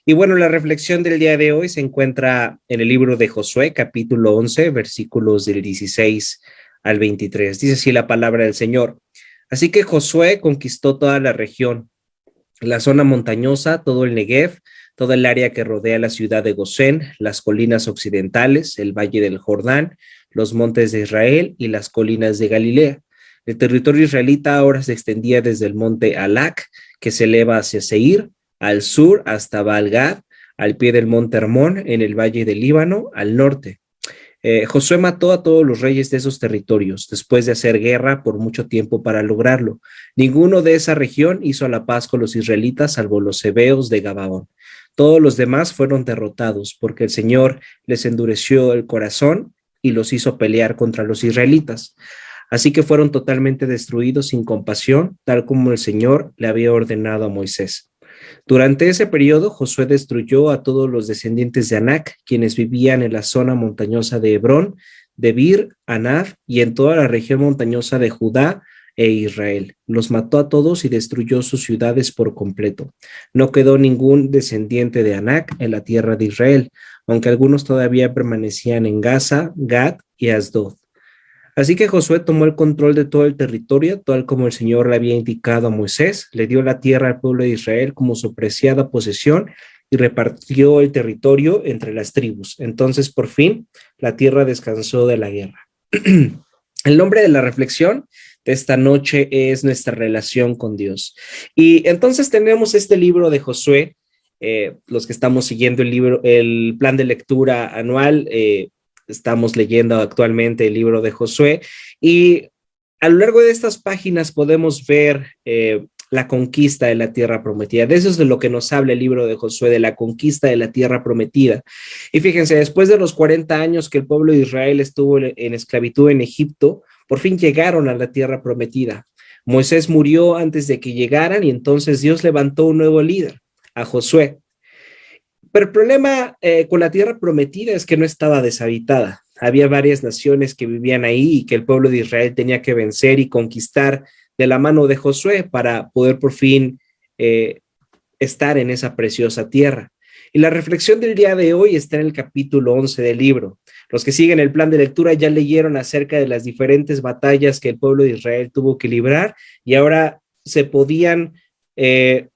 Y bueno, la reflexión del día de hoy se encuentra en el libro de Josué, capítulo 11, versículos del 16 al 23. Dice así la palabra del Señor. Así que Josué conquistó toda la región, la zona montañosa, todo el Negev, toda el área que rodea la ciudad de Gosén, las colinas occidentales, el valle del Jordán, los montes de Israel y las colinas de Galilea. El territorio israelita ahora se extendía desde el monte Alac, que se eleva hacia Seir, al sur hasta Baal-Gad, al pie del monte Hermón, en el valle del Líbano, al norte. Josué mató a todos los reyes de esos territorios, después de hacer guerra por mucho tiempo para lograrlo. Ninguno de esa región hizo la paz con los israelitas, salvo los hebeos de Gabaón. Todos los demás fueron derrotados, porque el Señor les endureció el corazón y los hizo pelear contra los israelitas. Así que fueron totalmente destruidos sin compasión, tal como el Señor le había ordenado a Moisés. Durante ese periodo, Josué destruyó a todos los descendientes de Anac, quienes vivían en la zona montañosa de Hebrón, Debir, Anab y en toda la región montañosa de Judá e Israel. Los mató a todos y destruyó sus ciudades por completo. No quedó ningún descendiente de Anac en la tierra de Israel, aunque algunos todavía permanecían en Gaza, Gad y Asdod. Así que Josué tomó el control de todo el territorio, tal como el Señor le había indicado a Moisés, le dio la tierra al pueblo de Israel como su preciada posesión y repartió el territorio entre las tribus. Entonces, por fin, la tierra descansó de la guerra. El nombre de la reflexión de esta noche es nuestra relación con Dios. Y entonces tenemos este libro de Josué, los que estamos siguiendo el plan de lectura anual, estamos leyendo actualmente el libro de Josué y a lo largo de estas páginas podemos ver la conquista de la tierra prometida. De eso es de lo que nos habla el libro de Josué, de la conquista de la tierra prometida. Y fíjense, después de los 40 años que el pueblo de Israel estuvo en esclavitud en Egipto, por fin llegaron a la tierra prometida. Moisés murió antes de que llegaran y entonces Dios levantó un nuevo líder, a Josué. Pero el problema con la tierra prometida es que no estaba deshabitada. Había varias naciones que vivían ahí y que el pueblo de Israel tenía que vencer y conquistar de la mano de Josué para poder por fin estar en esa preciosa tierra. Y la reflexión del día de hoy está en el capítulo 11 del libro. Los que siguen el plan de lectura ya leyeron acerca de las diferentes batallas que el pueblo de Israel tuvo que librar y ahora se podían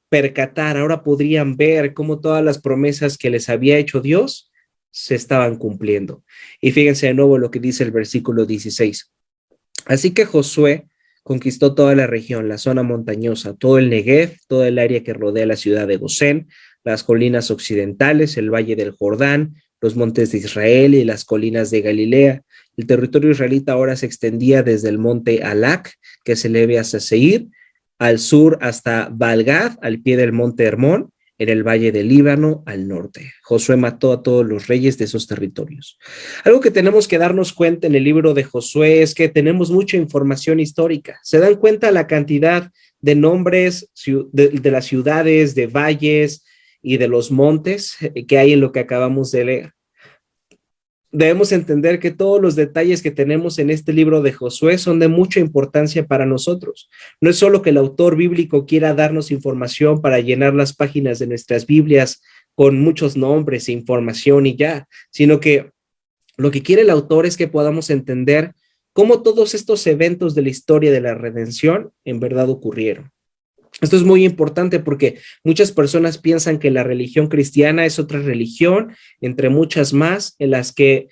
percatar, ahora podrían ver cómo todas las promesas que les había hecho Dios se estaban cumpliendo. Y fíjense de nuevo lo que dice el versículo 16. Así que Josué conquistó toda la región, la zona montañosa, todo el Negev, toda el área que rodea la ciudad de Gosén, las colinas occidentales, el valle del Jordán, los montes de Israel y las colinas de Galilea. El territorio israelita ahora se extendía desde el monte Alac, que se eleva hacia Seir, al sur hasta Baal-Gad, al pie del monte Hermón, en el valle del Líbano, al norte. Josué mató a todos los reyes de esos territorios. Algo que tenemos que darnos cuenta en el libro de Josué es que tenemos mucha información histórica. ¿Se dan cuenta la cantidad de nombres de las ciudades, de valles y de los montes que hay en lo que acabamos de leer? Debemos entender que todos los detalles que tenemos en este libro de Josué son de mucha importancia para nosotros. No es solo que el autor bíblico quiera darnos información para llenar las páginas de nuestras Biblias con muchos nombres e información y ya, sino que lo que quiere el autor es que podamos entender cómo todos estos eventos de la historia de la redención en verdad ocurrieron. Esto es muy importante porque muchas personas piensan que la religión cristiana es otra religión, entre muchas más, en las que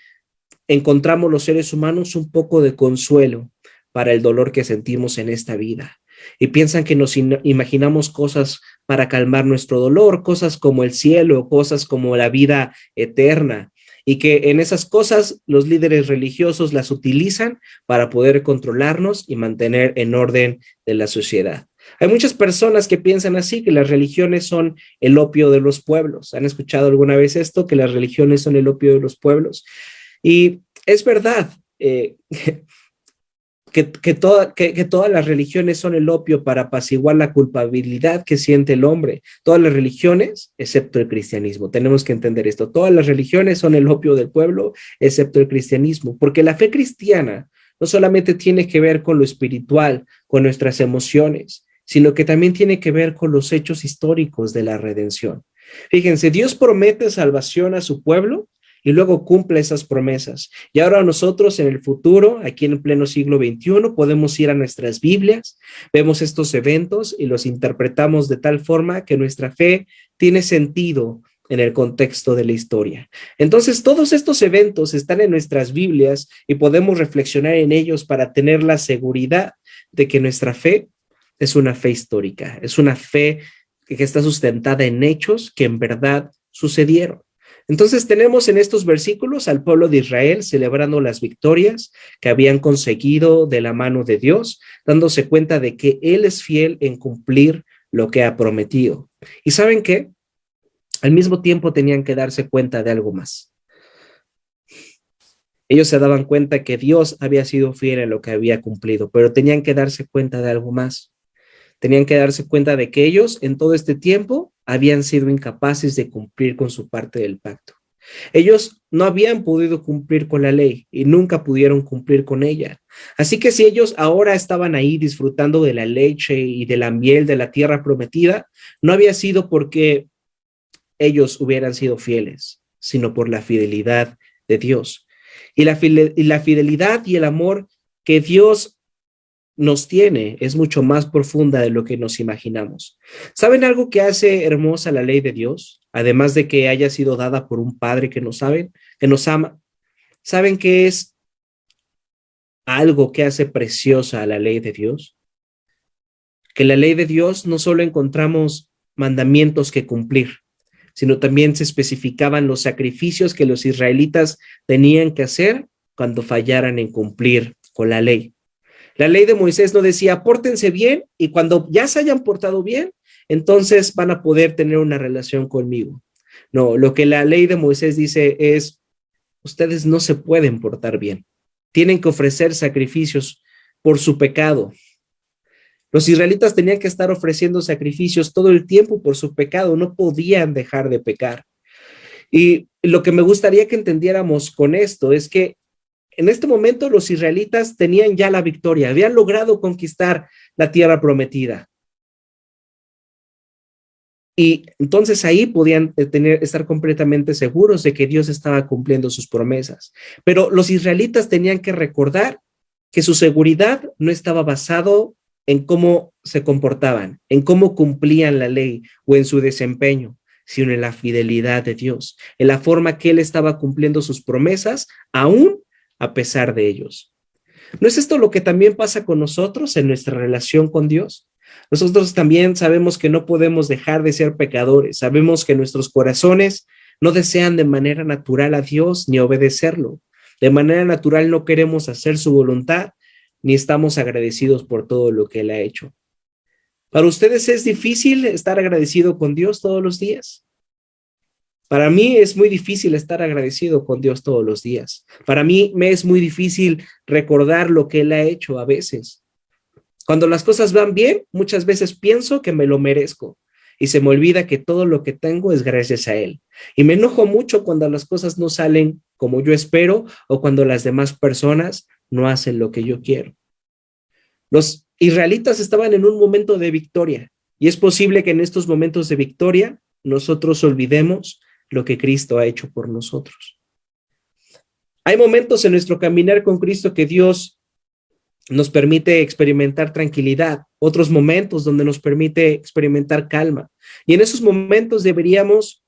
encontramos los seres humanos un poco de consuelo para el dolor que sentimos en esta vida. Y piensan que nos imaginamos cosas para calmar nuestro dolor, cosas como el cielo, cosas como la vida eterna, y que en esas cosas los líderes religiosos las utilizan para poder controlarnos y mantener en orden de la sociedad. Hay muchas personas que piensan así, que las religiones son el opio de los pueblos. ¿Han escuchado alguna vez esto? Que las religiones son el opio de los pueblos. Y es verdad que todas las religiones son el opio para apaciguar la culpabilidad que siente el hombre. Todas las religiones, excepto el cristianismo. Tenemos que entender esto. Todas las religiones son el opio del pueblo, excepto el cristianismo. Porque la fe cristiana no solamente tiene que ver con lo espiritual, con nuestras emociones, sino que también tiene que ver con los hechos históricos de la redención. Fíjense, Dios promete salvación a su pueblo y luego cumple esas promesas. Y ahora nosotros en el futuro, aquí en el pleno siglo XXI, podemos ir a nuestras Biblias, vemos estos eventos y los interpretamos de tal forma que nuestra fe tiene sentido en el contexto de la historia. Entonces, todos estos eventos están en nuestras Biblias y podemos reflexionar en ellos para tener la seguridad de que nuestra fe es una fe histórica, es una fe que está sustentada en hechos que en verdad sucedieron. Entonces tenemos en estos versículos al pueblo de Israel celebrando las victorias que habían conseguido de la mano de Dios, dándose cuenta de que Él es fiel en cumplir lo que ha prometido. ¿Y saben qué? Al mismo tiempo tenían que darse cuenta de algo más. Ellos se daban cuenta que Dios había sido fiel en lo que había cumplido, pero tenían que darse cuenta de algo más. Tenían que darse cuenta de que ellos en todo este tiempo habían sido incapaces de cumplir con su parte del pacto. Ellos no habían podido cumplir con la ley y nunca pudieron cumplir con ella. Así que si ellos ahora estaban ahí disfrutando de la leche y de la miel de la tierra prometida, no había sido porque ellos hubieran sido fieles, sino por la fidelidad de Dios. Y la fidelidad y el amor que Dios nos tiene es mucho más profunda de lo que nos imaginamos. ¿Saben algo que hace hermosa la ley de Dios? Además de que haya sido dada por un padre que nos ama. ¿Saben qué es algo que hace preciosa a la ley de Dios? Que en la ley de Dios no solo encontramos mandamientos que cumplir, sino también se especificaban los sacrificios que los israelitas tenían que hacer cuando fallaran en cumplir con la ley. La ley de Moisés no decía, pórtense bien, y cuando ya se hayan portado bien, entonces van a poder tener una relación conmigo. No, lo que la ley de Moisés dice es, ustedes no se pueden portar bien. Tienen que ofrecer sacrificios por su pecado. Los israelitas tenían que estar ofreciendo sacrificios todo el tiempo por su pecado, no podían dejar de pecar. Y lo que me gustaría que entendiéramos con esto es que en este momento los israelitas tenían ya la victoria, habían logrado conquistar la tierra prometida. Y entonces ahí podían estar completamente seguros de que Dios estaba cumpliendo sus promesas. Pero los israelitas tenían que recordar que su seguridad no estaba basado en cómo se comportaban, en cómo cumplían la ley o en su desempeño, sino en la fidelidad de Dios, en la forma que Él estaba cumpliendo sus promesas, aún a pesar de ellos. ¿No es esto lo que también pasa con nosotros en nuestra relación con Dios? Nosotros también sabemos que no podemos dejar de ser pecadores, sabemos que nuestros corazones no desean de manera natural a Dios ni obedecerlo. De manera natural no queremos hacer su voluntad, ni estamos agradecidos por todo lo que Él ha hecho. ¿Para ustedes es difícil estar agradecido con Dios todos los días? Para mí es muy difícil estar agradecido con Dios todos los días. Para mí me es muy difícil recordar lo que Él ha hecho a veces. Cuando las cosas van bien, muchas veces pienso que me lo merezco y se me olvida que todo lo que tengo es gracias a Él. Y me enojo mucho cuando las cosas no salen como yo espero o cuando las demás personas no hacen lo que yo quiero. Los israelitas estaban en un momento de victoria y es posible que en estos momentos de victoria nosotros olvidemos lo que Cristo ha hecho por nosotros. Hay momentos en nuestro caminar con Cristo que Dios nos permite experimentar tranquilidad, otros momentos donde nos permite experimentar calma. Y en esos momentos deberíamos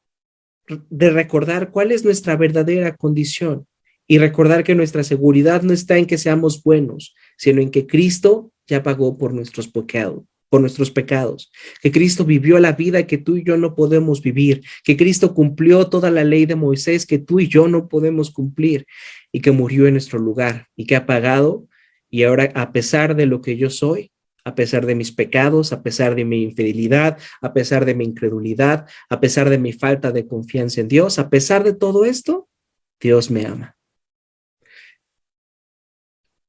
de recordar cuál es nuestra verdadera condición y recordar que nuestra seguridad no está en que seamos buenos, sino en que Cristo ya pagó por nuestros pecados, que Cristo vivió la vida que tú y yo no podemos vivir, que Cristo cumplió toda la ley de Moisés que tú y yo no podemos cumplir y que murió en nuestro lugar y que ha pagado. Y ahora, a pesar de lo que yo soy, a pesar de mis pecados, a pesar de mi infidelidad, a pesar de mi incredulidad, a pesar de mi falta de confianza en Dios, a pesar de todo esto, Dios me ama.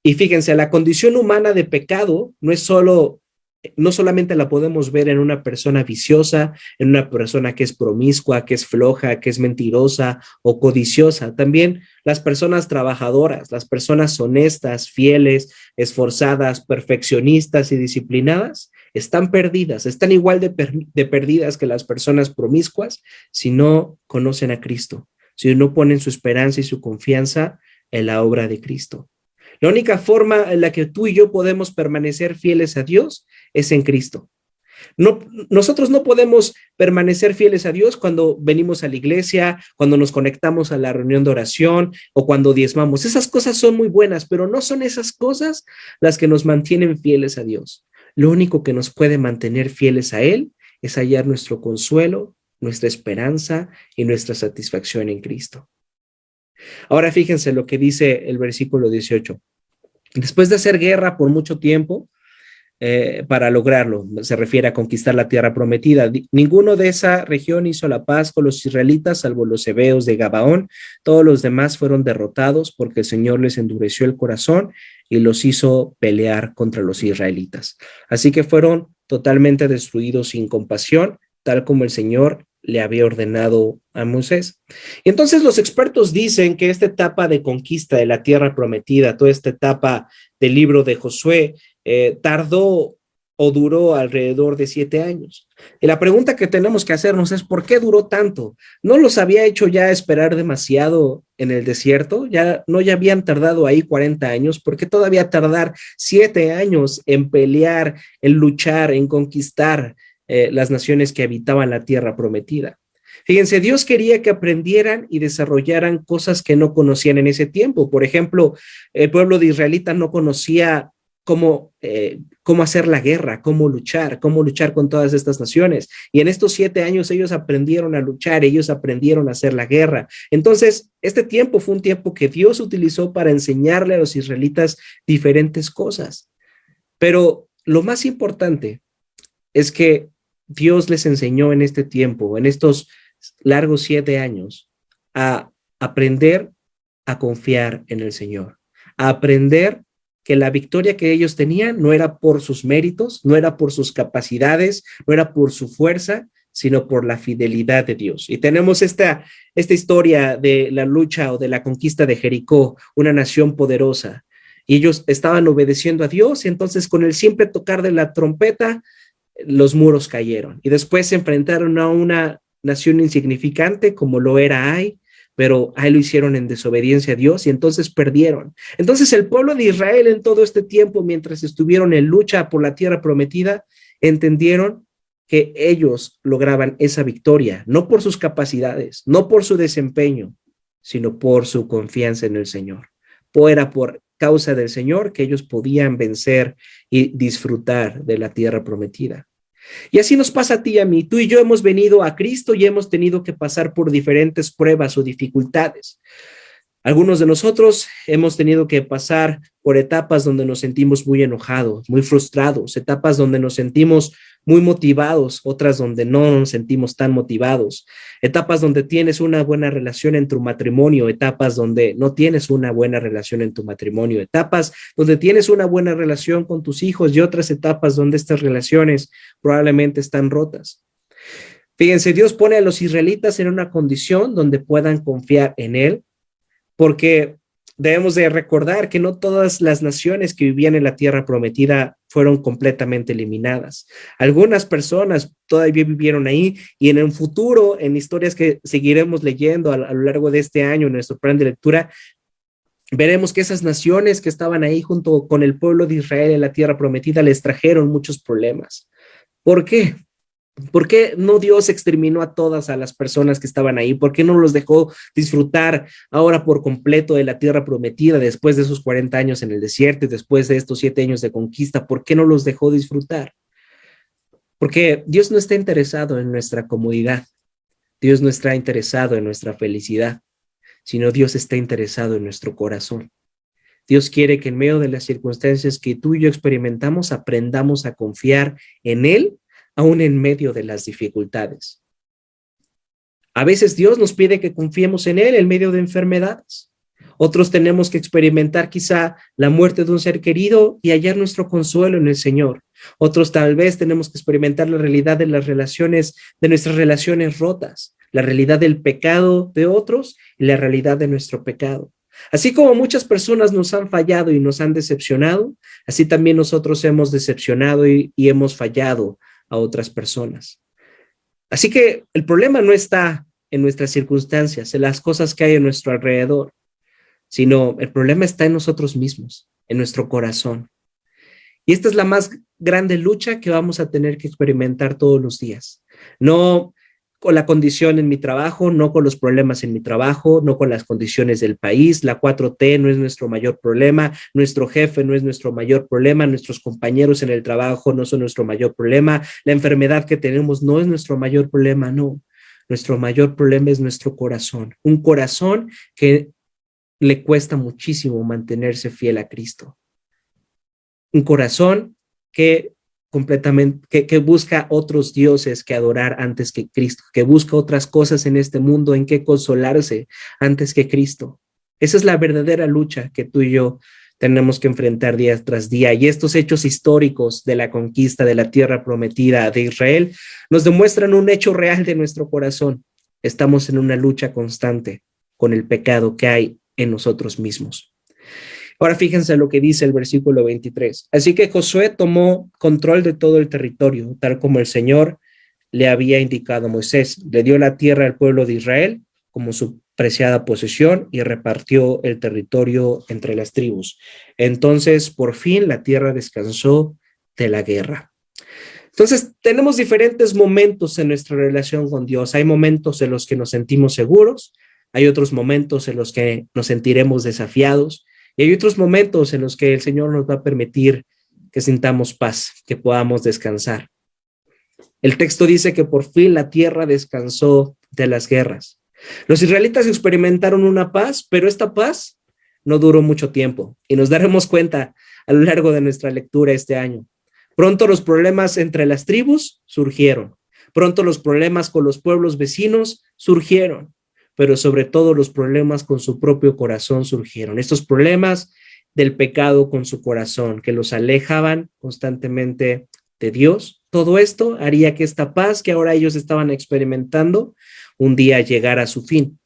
Y fíjense, la condición humana de pecado no solamente la podemos ver en una persona viciosa, en una persona que es promiscua, que es floja, que es mentirosa o codiciosa. También las personas trabajadoras, las personas honestas, fieles, esforzadas, perfeccionistas y disciplinadas, están perdidas, están igual de perdidas que las personas promiscuas si no conocen a Cristo, si no ponen su esperanza y su confianza en la obra de Cristo. La única forma en la que tú y yo podemos permanecer fieles a Dios es en Cristo. No, nosotros no podemos permanecer fieles a Dios cuando venimos a la iglesia, cuando nos conectamos a la reunión de oración o cuando diezmamos. Esas cosas son muy buenas, pero no son esas cosas las que nos mantienen fieles a Dios. Lo único que nos puede mantener fieles a Él es hallar nuestro consuelo, nuestra esperanza y nuestra satisfacción en Cristo. Ahora fíjense lo que dice el versículo 18. Después de hacer guerra por mucho tiempo, para lograrlo, se refiere a conquistar la tierra prometida. Ninguno de esa región hizo la paz con los israelitas, salvo los heveos de Gabaón. Todos los demás fueron derrotados porque el Señor les endureció el corazón y los hizo pelear contra los israelitas. Así que fueron totalmente destruidos sin compasión, tal como el Señor le había ordenado a Moisés. Y entonces los expertos dicen que esta etapa de conquista de la tierra prometida, toda esta etapa del libro de Josué, tardó o duró alrededor de 7 años. Y la pregunta que tenemos que hacernos es, ¿por qué duró tanto? ¿No los había hecho ya esperar demasiado en el desierto? ¿Ya habían tardado ahí 40 años? ¿Por qué todavía tardar 7 años en pelear, en luchar, en conquistar las naciones que habitaban la tierra prometida? Fíjense, Dios quería que aprendieran y desarrollaran cosas que no conocían en ese tiempo. Por ejemplo, el pueblo de israelitas no conocía cómo hacer la guerra, cómo luchar con todas estas naciones. Y en estos 7 años ellos aprendieron a luchar, ellos aprendieron a hacer la guerra. Entonces, este tiempo fue un tiempo que Dios utilizó para enseñarle a los israelitas diferentes cosas. Pero lo más importante es que Dios les enseñó en este tiempo, en estos largos 7 años, a aprender a confiar en el Señor, a aprender que la victoria que ellos tenían no era por sus méritos, no era por sus capacidades, no era por su fuerza, sino por la fidelidad de Dios. Y tenemos esta historia de la lucha o de la conquista de Jericó, una nación poderosa. Y ellos estaban obedeciendo a Dios, y entonces con el simple tocar de la trompeta, los muros cayeron. Y después se enfrentaron a una nación insignificante como lo era Ai, pero ahí lo hicieron en desobediencia a Dios y entonces perdieron. Entonces el pueblo de Israel en todo este tiempo, mientras estuvieron en lucha por la tierra prometida, entendieron que ellos lograban esa victoria, no por sus capacidades, no por su desempeño, sino por su confianza en el Señor. Era por causa del Señor que ellos podían vencer y disfrutar de la tierra prometida. Y así nos pasa a ti y a mí. Tú y yo hemos venido a Cristo y hemos tenido que pasar por diferentes pruebas o dificultades. Algunos de nosotros hemos tenido que pasar por etapas donde nos sentimos muy enojados, muy frustrados, etapas donde nos sentimos muy motivados, otras donde no nos sentimos tan motivados, etapas donde tienes una buena relación en tu matrimonio, etapas donde no tienes una buena relación en tu matrimonio, etapas donde tienes una buena relación con tus hijos y otras etapas donde estas relaciones probablemente están rotas. Fíjense, Dios pone a los israelitas en una condición donde puedan confiar en Él, porque debemos de recordar que no todas las naciones que vivían en la tierra prometida fueron completamente eliminadas. Algunas personas todavía vivieron ahí y en el futuro, en historias que seguiremos leyendo a lo largo de este año en nuestro plan de lectura, veremos que esas naciones que estaban ahí junto con el pueblo de Israel en la tierra prometida les trajeron muchos problemas. ¿Por qué? ¿Por qué no Dios exterminó a todas a las personas que estaban ahí? ¿Por qué no los dejó disfrutar ahora por completo de la tierra prometida después de esos 40 años en el desierto y después de estos 7 años de conquista? ¿Por qué no los dejó disfrutar? Porque Dios no está interesado en nuestra comodidad. Dios no está interesado en nuestra felicidad, sino Dios está interesado en nuestro corazón. Dios quiere que en medio de las circunstancias que tú y yo experimentamos, aprendamos a confiar en Él, aún en medio de las dificultades. A veces Dios nos pide que confiemos en Él en medio de enfermedades. Otros tenemos que experimentar quizá la muerte de un ser querido y hallar nuestro consuelo en el Señor. Otros tal vez tenemos que experimentar la realidad de las relaciones, de nuestras relaciones rotas, la realidad del pecado de otros y la realidad de nuestro pecado. Así como muchas personas nos han fallado y nos han decepcionado, así también nosotros hemos decepcionado y hemos fallado a otras personas. Así que el problema no está en nuestras circunstancias, en las cosas que hay a nuestro alrededor, sino el problema está en nosotros mismos, en nuestro corazón. Y esta es la más grande lucha que vamos a tener que experimentar todos los días. No con la condición en mi trabajo, no con los problemas en mi trabajo, no con las condiciones del país. La 4T no es nuestro mayor problema, nuestro jefe no es nuestro mayor problema, nuestros compañeros en el trabajo no son nuestro mayor problema, la enfermedad que tenemos no es nuestro mayor problema, no. Nuestro mayor problema es nuestro corazón, un corazón que le cuesta muchísimo mantenerse fiel a Cristo. Un corazón que que busca otros dioses que adorar antes que Cristo, que busca otras cosas en este mundo en que consolarse antes que Cristo. Esa es la verdadera lucha que tú y yo tenemos que enfrentar día tras día. Y estos hechos históricos de la conquista de la tierra prometida de Israel nos demuestran un hecho real de nuestro corazón. Estamos en una lucha constante con el pecado que hay en nosotros mismos. Ahora fíjense lo que dice el versículo 23. Así que Josué tomó control de todo el territorio, tal como el Señor le había indicado a Moisés. Le dio la tierra al pueblo de Israel como su preciada posesión y repartió el territorio entre las tribus. Entonces, por fin, la tierra descansó de la guerra. Entonces, tenemos diferentes momentos en nuestra relación con Dios. Hay momentos en los que nos sentimos seguros, hay otros momentos en los que nos sentiremos desafiados, y hay otros momentos en los que el Señor nos va a permitir que sintamos paz, que podamos descansar. El texto dice que por fin la tierra descansó de las guerras. Los israelitas experimentaron una paz, pero esta paz no duró mucho tiempo y nos daremos cuenta a lo largo de nuestra lectura este año. Pronto los problemas entre las tribus surgieron. Pronto los problemas con los pueblos vecinos surgieron. Pero sobre todo los problemas con su propio corazón surgieron. Estos problemas del pecado con su corazón, que los alejaban constantemente de Dios. Todo esto haría que esta paz que ahora ellos estaban experimentando un día llegara a su fin.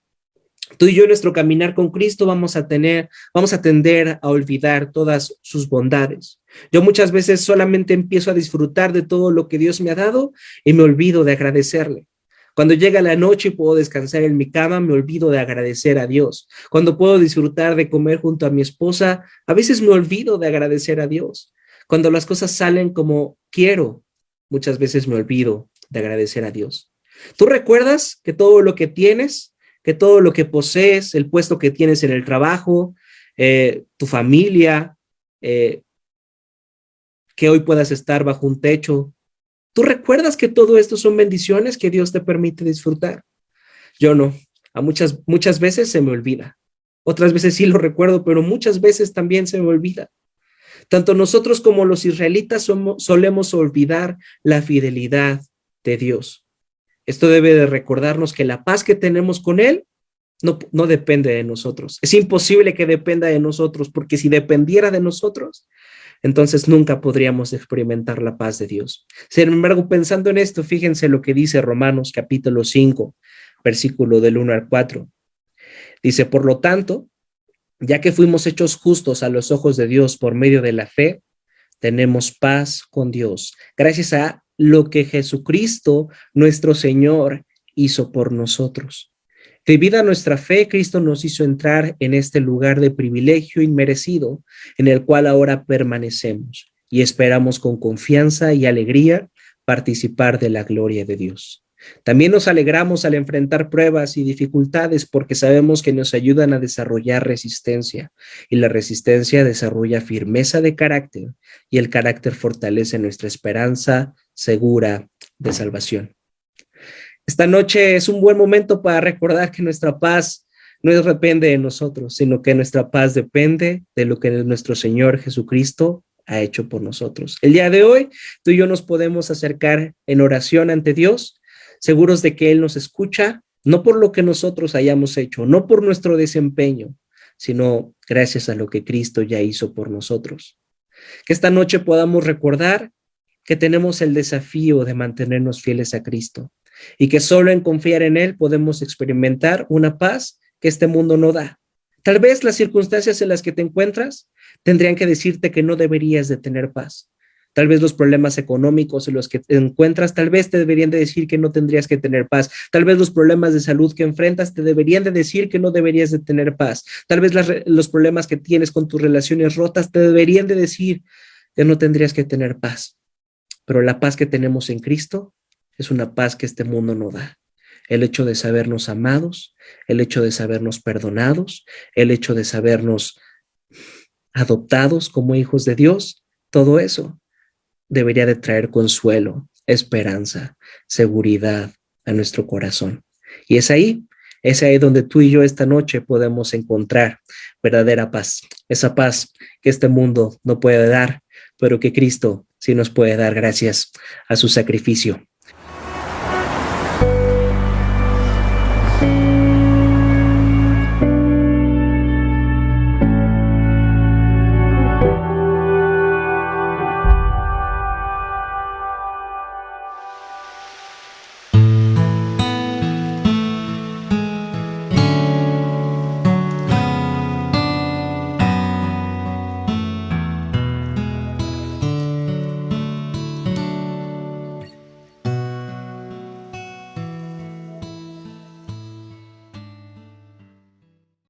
Tú y yo en nuestro caminar con Cristo vamos a tender a olvidar todas sus bondades. Yo muchas veces solamente empiezo a disfrutar de todo lo que Dios me ha dado y me olvido de agradecerle. Cuando llega la noche y puedo descansar en mi cama, me olvido de agradecer a Dios. Cuando puedo disfrutar de comer junto a mi esposa, a veces me olvido de agradecer a Dios. Cuando las cosas salen como quiero, muchas veces me olvido de agradecer a Dios. ¿Tú recuerdas que todo lo que tienes, que todo lo que posees, el puesto que tienes en el trabajo, tu familia, que hoy puedas estar bajo un techo, ¿tú recuerdas que todo esto son bendiciones que Dios te permite disfrutar? Yo no. A muchas veces se me olvida. Otras veces sí lo recuerdo, pero muchas veces también se me olvida. Tanto nosotros como los israelitas solemos olvidar la fidelidad de Dios. Esto debe de recordarnos que la paz que tenemos con Él no depende de nosotros. Es imposible que dependa de nosotros, porque si dependiera de nosotros, entonces nunca podríamos experimentar la paz de Dios. Sin embargo, pensando en esto, fíjense lo que dice Romanos capítulo 5, versículo del 1 al 4. Dice, por lo tanto, ya que fuimos hechos justos a los ojos de Dios por medio de la fe, tenemos paz con Dios, gracias a lo que Jesucristo, nuestro Señor, hizo por nosotros. Debido a nuestra fe, Cristo nos hizo entrar en este lugar de privilegio inmerecido, en el cual ahora permanecemos y esperamos con confianza y alegría participar de la gloria de Dios. También nos alegramos al enfrentar pruebas y dificultades porque sabemos que nos ayudan a desarrollar resistencia, y la resistencia desarrolla firmeza de carácter, y el carácter fortalece nuestra esperanza segura de salvación. Esta noche es un buen momento para recordar que nuestra paz no depende de nosotros, sino que nuestra paz depende de lo que nuestro Señor Jesucristo ha hecho por nosotros. El día de hoy, tú y yo nos podemos acercar en oración ante Dios, seguros de que Él nos escucha, no por lo que nosotros hayamos hecho, no por nuestro desempeño, sino gracias a lo que Cristo ya hizo por nosotros. Que esta noche podamos recordar que tenemos el desafío de mantenernos fieles a Cristo, y que solo en confiar en Él podemos experimentar una paz que este mundo no da. Tal vez las circunstancias en las que te encuentras tendrían que decirte que no deberías de tener paz. Tal vez los problemas económicos en los que te encuentras, tal vez te deberían de decir que no tendrías que tener paz. Tal vez los problemas de salud que enfrentas te deberían de decir que no deberías de tener paz. Tal vez los problemas que tienes con tus relaciones rotas te deberían de decir que no tendrías que tener paz. Pero la paz que tenemos en Cristo es una paz que este mundo no da. El hecho de sabernos amados, el hecho de sabernos perdonados, el hecho de sabernos adoptados como hijos de Dios, todo eso debería de traer consuelo, esperanza, seguridad a nuestro corazón. Y es ahí donde tú y yo esta noche podemos encontrar verdadera paz, esa paz que este mundo no puede dar, pero que Cristo sí nos puede dar gracias a su sacrificio.